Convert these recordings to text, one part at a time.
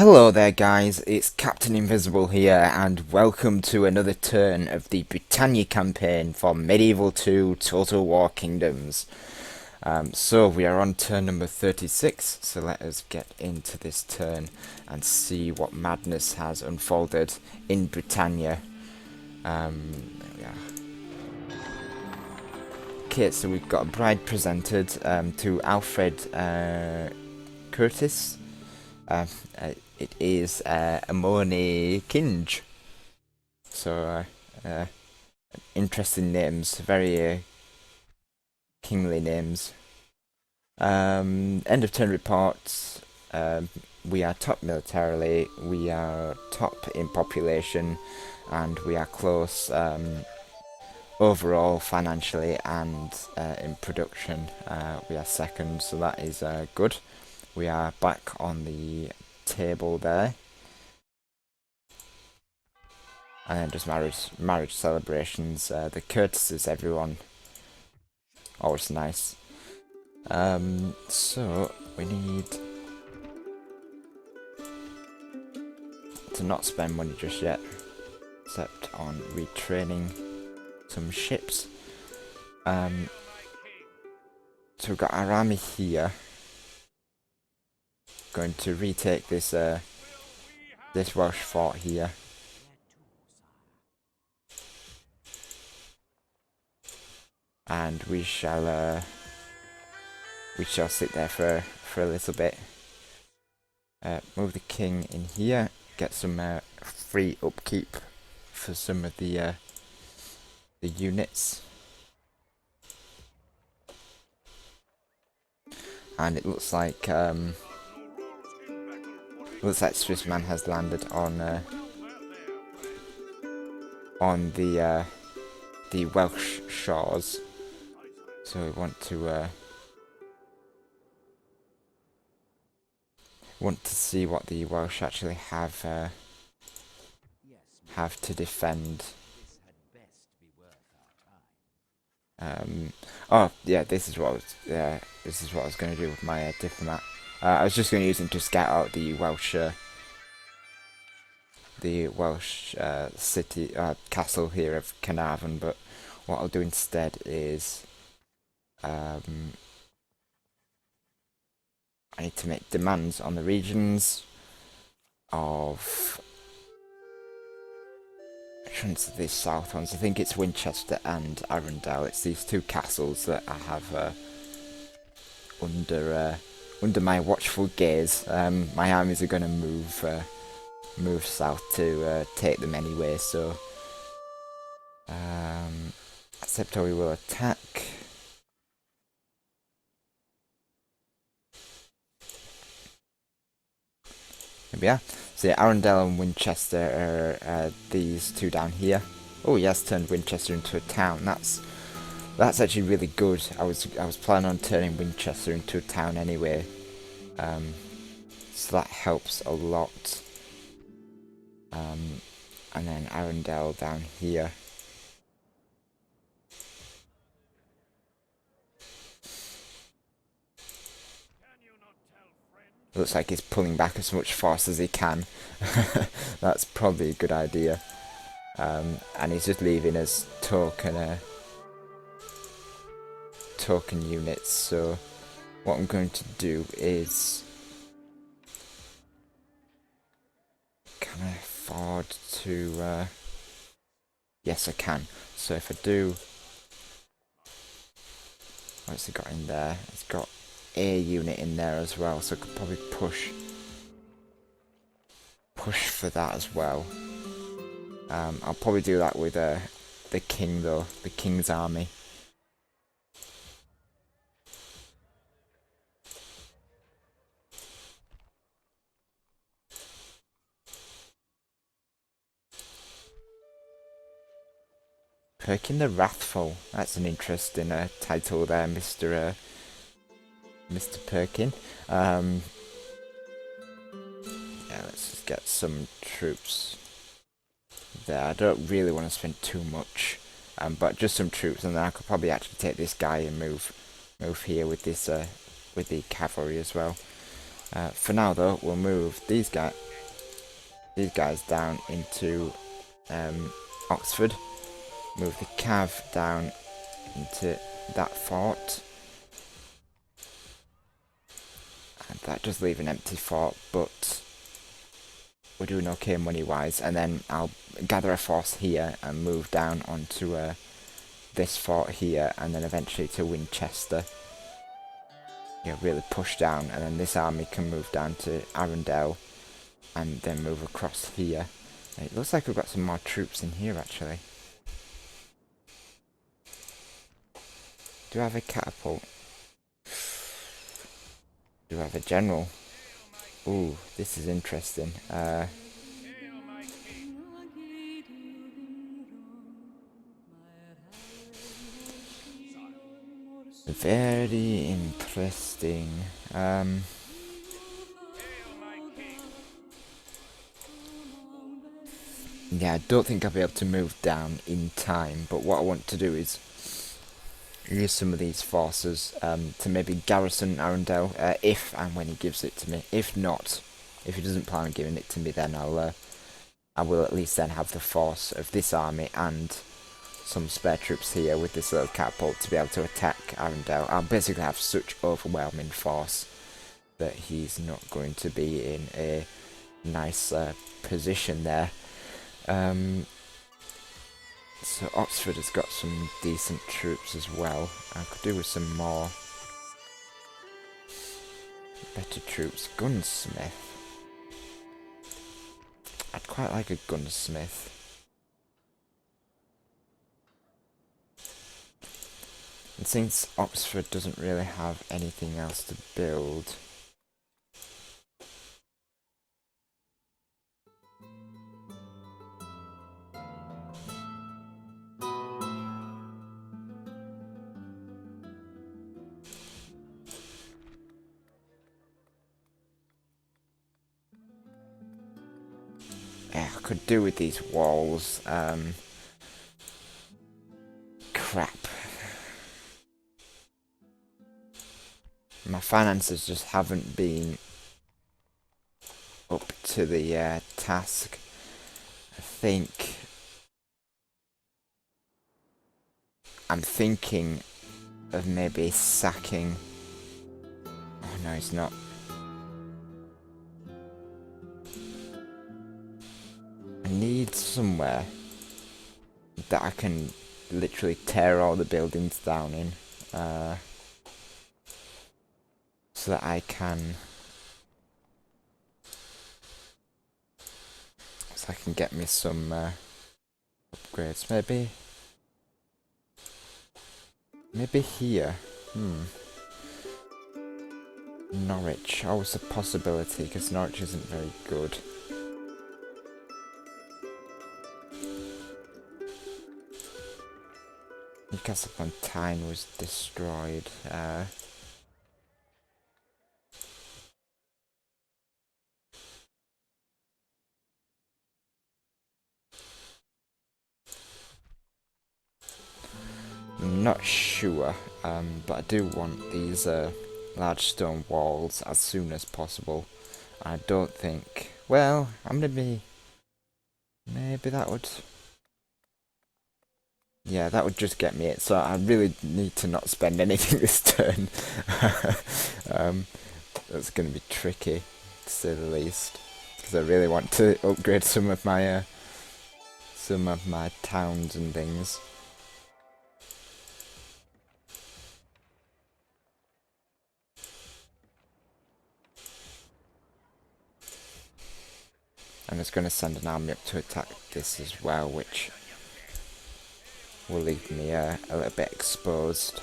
Hello there guys, it's Captain Invisible here and welcome to another turn of the Britannia campaign for Medieval 2 Total War Kingdoms. So we are on turn number 36, so let us get into this turn and see what madness has unfolded in Britannia. There we are. Okay, so we've got a bride presented to Alfred Curtis. It is Amoni Kinge. So, interesting names, very kingly names. End of turn reports. We are top militarily, we are top in population, and we are close overall financially and in production. We are second, so that is good. We are back on the table there. And then just marriage celebrations. The Curtises, everyone. Always nice. So we need to not spend money just yet, except on retraining some ships. So we've got our army here. Going to retake this this Welsh fort here. And we shall sit there for a little bit. Move the king in here. Get some free upkeep for some of the units. And it looks like Swiss man has landed on the Welsh shores. So we want to see what the Welsh actually have to defend. Oh yeah, this is what I was going to do with my diplomat. I was just going to use him to scout out the Welsh city castle here of Carnarvon, but what I'll do instead is I need to make demands on the regions of which ones are these south ones? I think it's Winchester and Arundel. It's these two castles that I have under my watchful gaze. My armies are going to move south to take them anyway, so except we will attack. Here we are. So yeah, Arundel and Winchester are these two down here. Oh yes, turned Winchester into a town. That's actually really good. I was planning on turning Winchester into a town anyway, so that helps a lot. And then Arundel down here. Looks like he's pulling back as much force as he can. That's probably a good idea. And he's just leaving us token units. So what I'm going to do is, can I afford to? Yes, I can. So if I do, what's he got in there? It's got a unit in there as well, so I could probably push for that as well. I'll probably do that with the king though, the king's army. Perkin the Wrathful. That's an interesting title there, Mr. Perkin. Yeah, let's just get some troops there. I don't really want to spend too much, but just some troops, and then I could probably actually take this guy and move here with this with the cavalry as well. For now though, we'll move these these guys down into Oxford. Move the cav down into that fort. And that does leave an empty fort, but we're doing okay money-wise. And then I'll gather a force here and move down onto this fort here, and then eventually to Winchester. Yeah, really push down, and then this army can move down to Arundel, and then move across here. And it looks like we've got some more troops in here, actually. Do I have a catapult? Do I have a general? Ooh, this is interesting. Very interesting. Yeah, I don't think I'll be able to move down in time, but what I want to do is use some of these forces to maybe garrison Arundel, if and when he gives it to me. If not, if he doesn't plan on giving it to me, then I will at least then have the force of this army and some spare troops here with this little catapult to be able to attack Arundel. I'll basically have such overwhelming force that he's not going to be in a nice position there. So Oxford has got some decent troops as well. I could do with some more better troops. Gunsmith. I'd quite like a gunsmith. And since Oxford doesn't really have anything else to build, yeah, I could do with these walls. Crap. My finances just haven't been up to the task. I think I'm thinking of maybe sacking. Oh no, it's not. I need somewhere that I can literally tear all the buildings down in, so that I can get me some upgrades. Maybe here. Norwich. Always a possibility, because Norwich isn't very good. Newcastle upon Tyne was destroyed. I'm not sure, but I do want these large stone walls as soon as possible. I don't think... Well, I'm gonna be... Maybe that would... Yeah, that would just get me it, so I really need to not spend anything this turn. That's gonna be tricky, to say the least. Because I really want to upgrade some of my towns and things. I'm just going to send an army up to attack this as well, which will leave me a little bit exposed.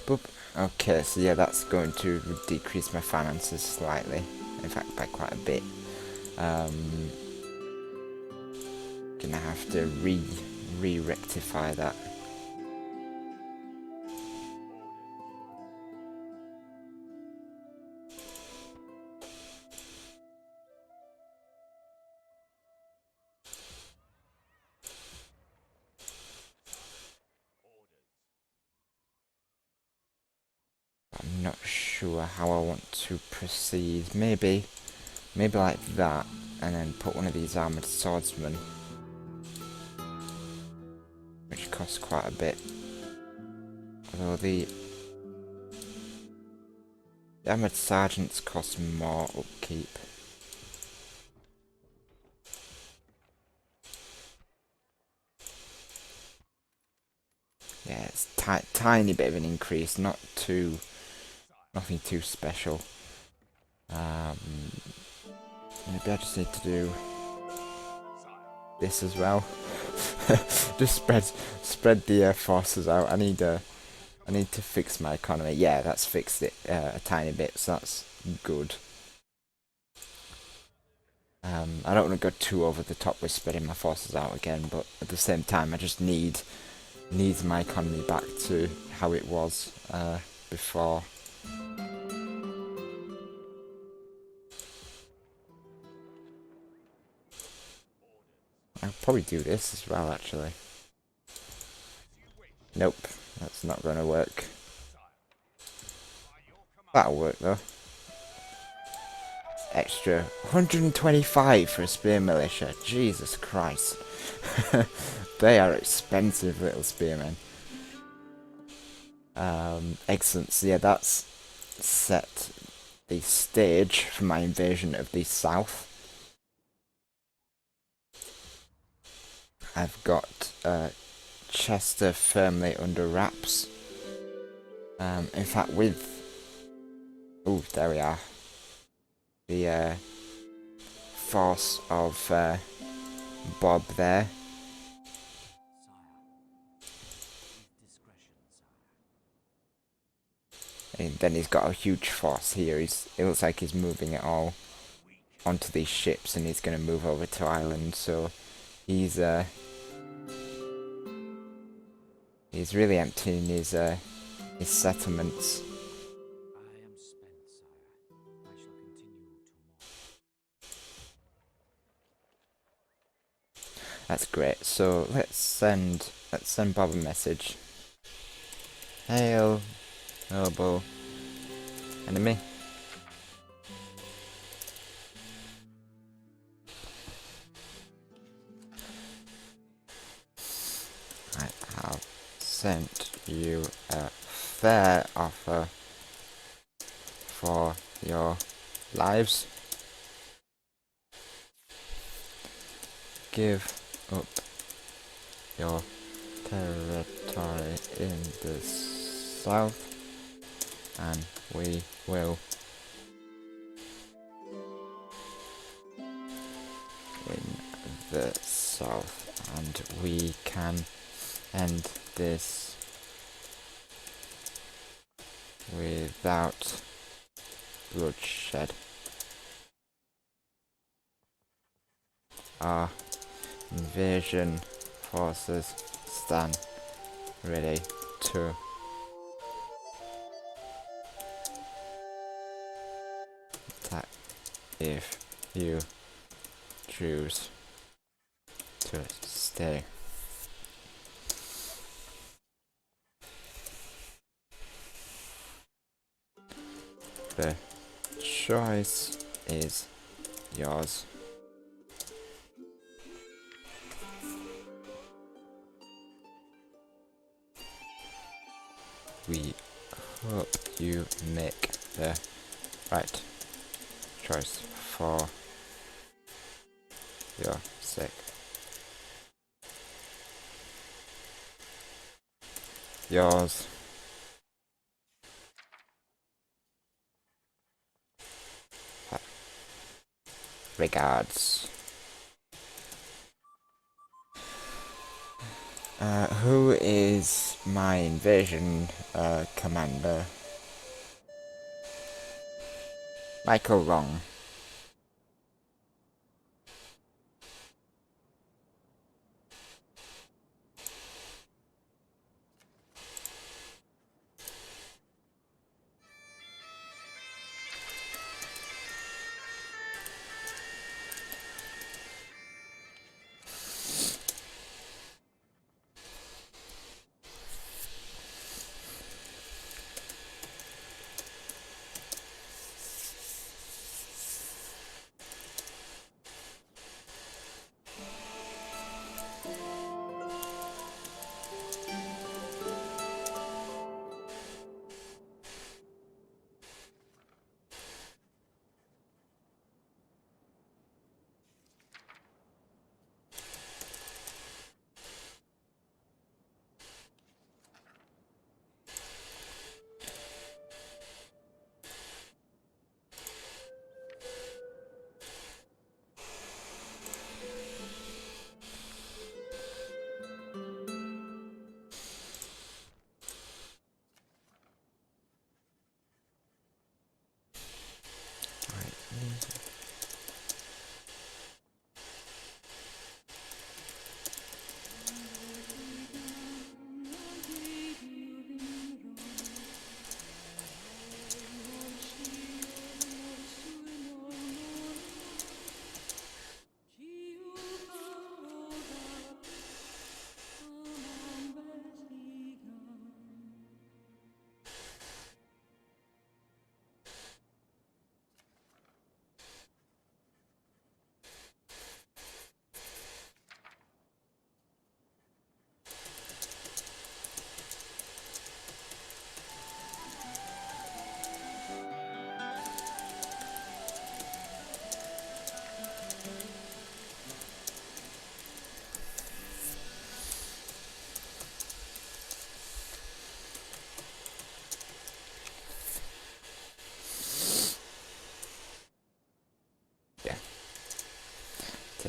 Boop. Okay, so yeah, that's going to decrease my finances slightly. In fact, by quite a bit. Gonna have to re-rectify that. I'm not sure how I want to proceed. Maybe like that, and then put one of these armoured swordsmen, which costs quite a bit. Although the armoured sergeants cost more upkeep. Yeah, it's tiny bit of an increase, nothing too special. Maybe I just need to do this as well. Just spread the forces out. I need to fix my economy. Yeah, that's fixed it a tiny bit, so that's good. I don't want to go too over the top with spreading my forces out again, but at the same time, I just need my economy back to how it was before. I'll probably do this as well, actually. Nope, that's not going to work. That'll work, though. Extra 125 for a spear militia. Jesus Christ. They are expensive little spearmen. Excellent. So yeah, that's set the stage for my invasion of the south. I've got Chester firmly under wraps. In fact, with... Oh, there we are. The force of Bob there. And then he's got a huge force here. It looks like he's moving it all onto these ships, and he's going to move over to Ireland. So he's really emptying his settlements. That's great. So let's send Bob a message. Hail, noble enemy. I have sent you a fair offer for your lives. Give up your territory in the south, and we will win the south, and we can end this without bloodshed. Our invasion forces stand ready to attack if you choose to stay. The choice is yours. We hope you make the right choice for your sake. Yours. Regards. Who is my invasion commander? Michael Wrong.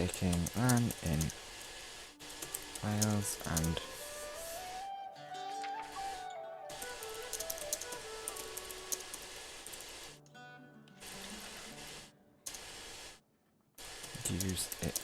taking land in Wales and use it.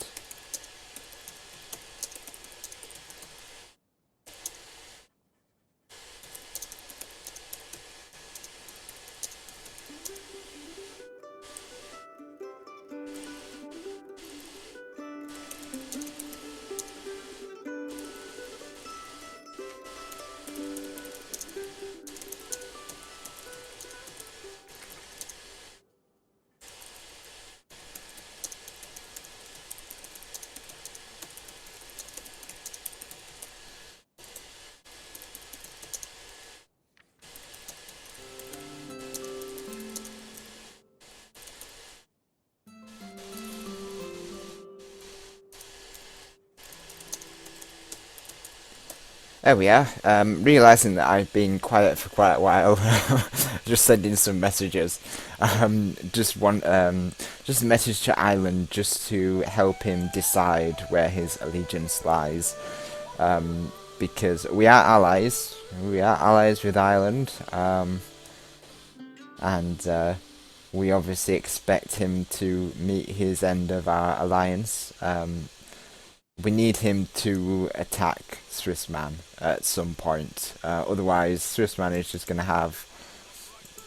There we are. Realising that I've been quiet for quite a while, just sending some messages. Just a message to Ireland just to help him decide where his allegiance lies. Because we are allies. We are allies with Ireland. And we obviously expect him to meet his end of our alliance. We need him to attack Swissman at some point. Otherwise, Swissman is just going to have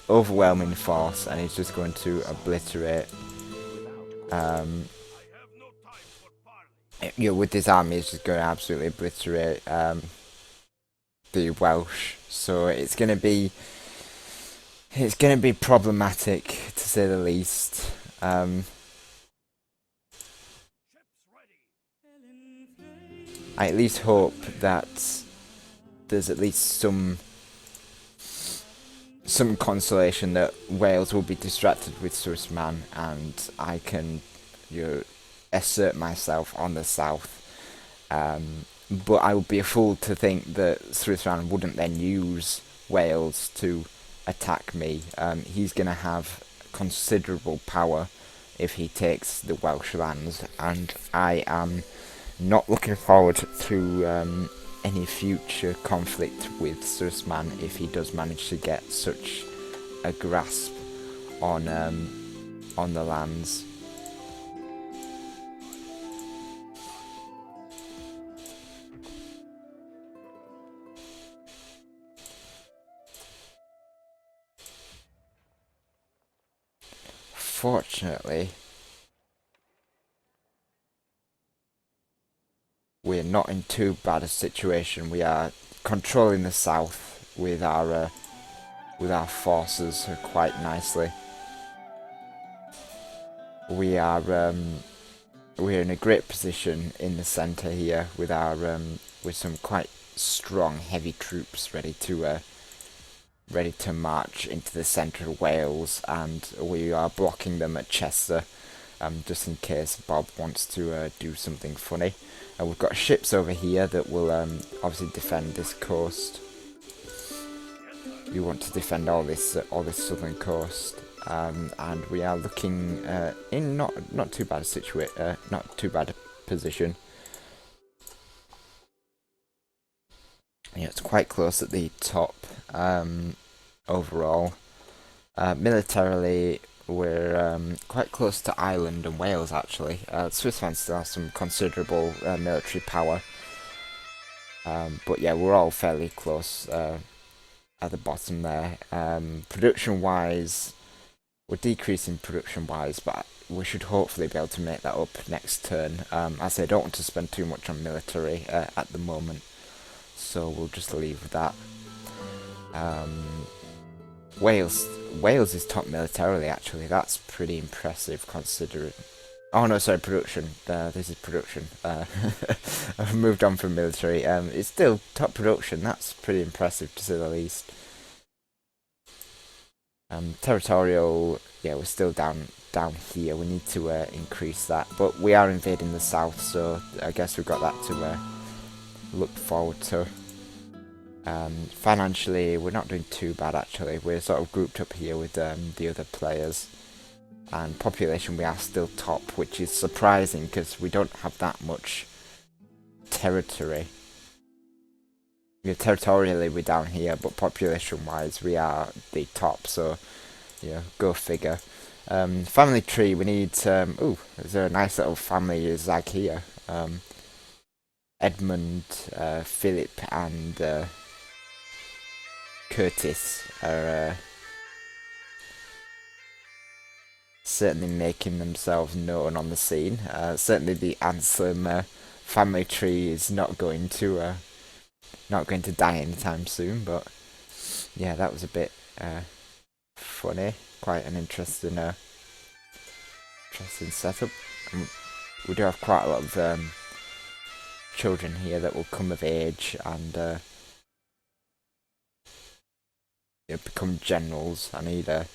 overwhelming force, and he's just going to obliterate. With his army, he's just going to absolutely obliterate the Welsh. So it's going to be problematic, to say the least. I at least hope that there's at least some consolation that Wales will be distracted with Swissman, and I can assert myself on the south. But I would be a fool to think that Swissman wouldn't then use Wales to attack me. He's going to have considerable power if he takes the Welsh lands, and I am not looking forward to any future conflict with Swissman if he does manage to get such a grasp on the lands. Fortunately, we're not in too bad a situation. We are controlling the south with our forces quite nicely. We're in a great position in the centre here with our with some quite strong heavy troops ready to march into the centre of Wales, and we are blocking them at Chester, just in case Bob wants to do something funny. We've got ships over here that will obviously defend this coast. We want to defend all this southern coast, and we are looking in not too bad a position. Yeah, it's quite close at the top overall. Militarily, we're quite close to Ireland and Wales, actually. Swissman still has some considerable military power. But yeah, we're all fairly close at the bottom there. Production-wise, we're decreasing production-wise, but we should hopefully be able to make that up next turn. As I don't want to spend too much on military at the moment, so we'll just leave that. Wales is top militarily, actually. That's pretty impressive considering... Oh no, sorry, production. This is production. I've moved on from military. It's still top production. That's pretty impressive, to say the least. Territorial, yeah, we're still down here. We need to increase that, but we are invading the south, so I guess we've got that to look forward to. Financially, we're not doing too bad, actually. We're sort of grouped up here with the other players. and population we are still top, which is surprising because we don't have that much territory. Yeah, territorially we're down here, but population wise we are the top, so yeah, go figure. Family tree, we need ooh, there's a nice little family zag here. Edmund, Philip and Curtis are certainly making themselves known on the scene. Certainly the Anselm family tree is not going to die anytime soon, but yeah, that was a bit funny. Quite an interesting setup. We do have quite a lot of children here that will come of age and become generals. I need a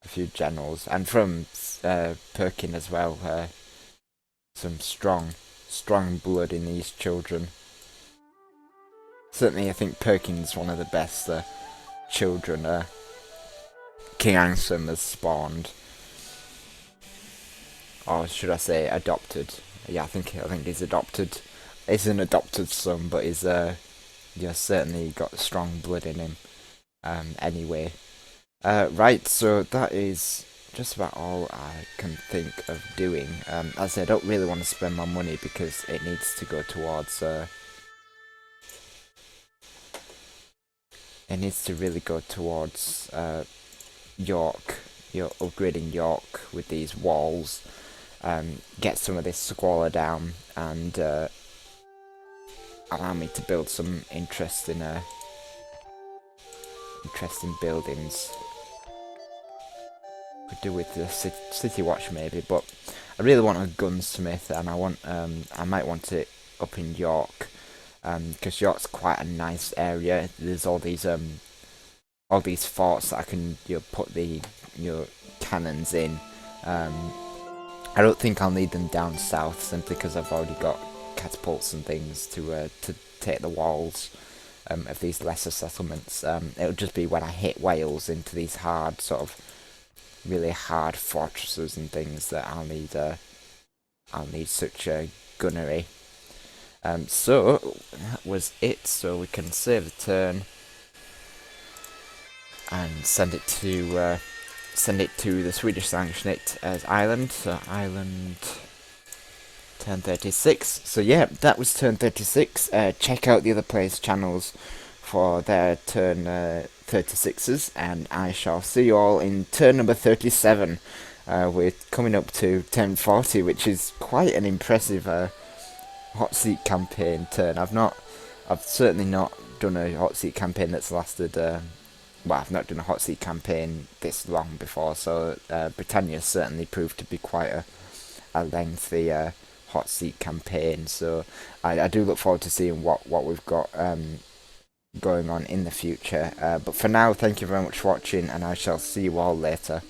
few generals, and from Perkin as well. Some strong blood in these children. Certainly, I think Perkin's one of the best children King Anselm has spawned, or should I say, adopted? Yeah, I think he's adopted. He's an adopted son, but he's certainly got strong blood in him. Anyway, right. So that is just about all I can think of doing. As I said, I don't really want to spend my money because it needs to go towards. It needs to really go towards York. You're upgrading York with these walls. Get some of this squalor down and allow me to build some interesting buildings. Could do with the city watch maybe, but I really want a gunsmith, and I might want it up in York, because York's quite a nice area. There's all these forts that I can put the cannons in. I don't think I'll need them down south simply because I've already got catapults and things to take the walls of these lesser settlements. It'll just be when I hit Wales into these hard really hard fortresses and things that I'll need such a gunnery. So that was it. So we can save the turn and send it to the SwedishLandsKnekt as island. So island turn 36. So yeah, that was turn 36. Check out the other players' channels for their turn 36s, and I shall see you all in turn number 37. We're coming up to turn 40, which is quite an impressive Hotseat campaign turn. I've certainly not done a Hotseat campaign that's lasted. I've not done a Hotseat campaign this long before, so Britannia certainly proved to be quite a lengthy Hotseat campaign. So I do look forward to seeing what we've got going on in the future. But for now, thank you very much for watching, and I shall see you all later.